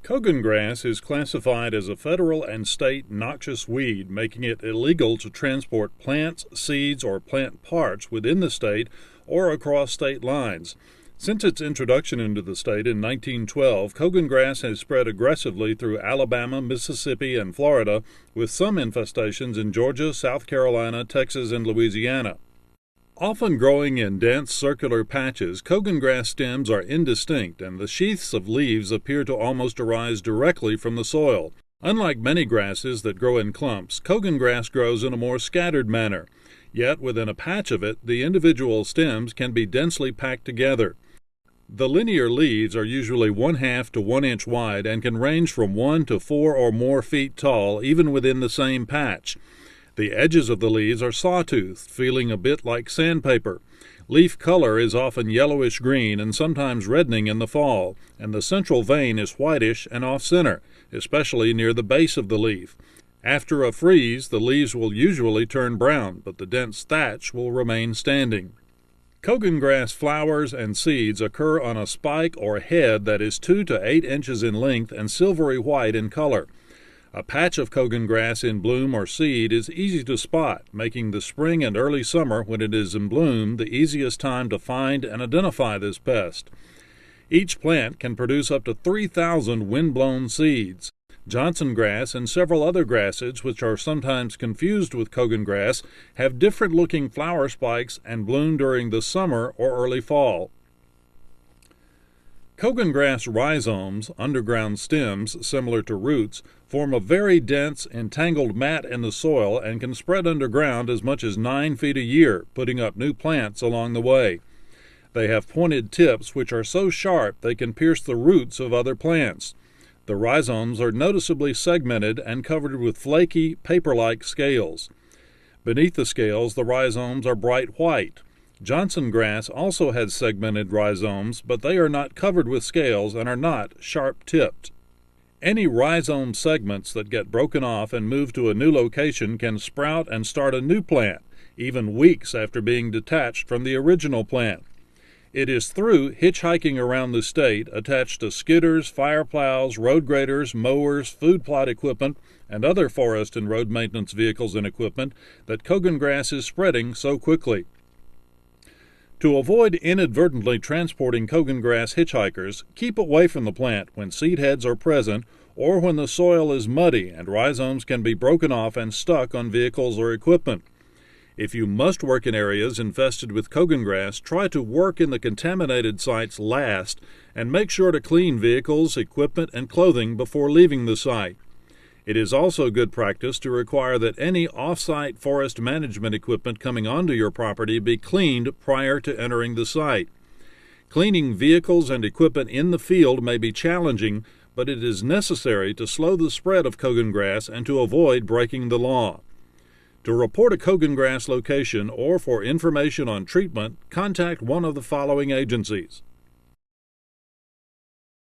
Cogongrass is classified as a federal and state noxious weed, making it illegal to transport plants, seeds, or plant parts within the state or across state lines. Since its introduction into the state in 1912, Cogongrass has spread aggressively through Alabama, Mississippi, and Florida, with some infestations in Georgia, South Carolina, Texas, and Louisiana. Often growing in dense circular patches, Cogongrass stems are indistinct, and the sheaths of leaves appear to almost arise directly from the soil. Unlike many grasses that grow in clumps, Cogongrass grows in a more scattered manner. Yet within a patch of it, the individual stems can be densely packed together. The linear leaves are usually 1/2 to 1 inch wide and can range from 1 to 4 or more feet tall, even within the same patch. The edges of the leaves are sawtoothed, feeling a bit like sandpaper. Leaf color is often yellowish-green and sometimes reddening in the fall, and the central vein is whitish and off-center, especially near the base of the leaf. After a freeze, the leaves will usually turn brown, but the dense thatch will remain standing. Cogongrass flowers and seeds occur on a spike or head that is 2 to 8 inches in length and silvery white in color. A patch of Cogongrass in bloom or seed is easy to spot, making the spring and early summer, when it is in bloom, the easiest time to find and identify this pest. Each plant can produce up to 3,000 wind-blown seeds. Johnson grass and several other grasses, which are sometimes confused with Cogongrass, have different-looking flower spikes and bloom during the summer or early fall. Cogongrass rhizomes, underground stems similar to roots, form a very dense, entangled mat in the soil and can spread underground as much as 9 feet a year, putting up new plants along the way. They have pointed tips which are so sharp they can pierce the roots of other plants. The rhizomes are noticeably segmented and covered with flaky, paper-like scales. Beneath the scales, the rhizomes are bright white. Johnson grass also has segmented rhizomes, but they are not covered with scales and are not sharp-tipped. Any rhizome segments that get broken off and move to a new location can sprout and start a new plant, even weeks after being detached from the original plant. It is through hitchhiking around the state, attached to skidders, fire plows, road graders, mowers, food plot equipment, and other forest and road maintenance vehicles and equipment, that Cogongrass is spreading so quickly. To avoid inadvertently transporting Cogongrass hitchhikers, keep away from the plant when seed heads are present or when the soil is muddy and rhizomes can be broken off and stuck on vehicles or equipment. If you must work in areas infested with Cogongrass, try to work in the contaminated sites last and make sure to clean vehicles, equipment, and clothing before leaving the site. It is also good practice to require that any off-site forest management equipment coming onto your property be cleaned prior to entering the site. Cleaning vehicles and equipment in the field may be challenging, but it is necessary to slow the spread of Cogongrass and to avoid breaking the law. To report a Cogongrass location or for information on treatment, contact one of the following agencies: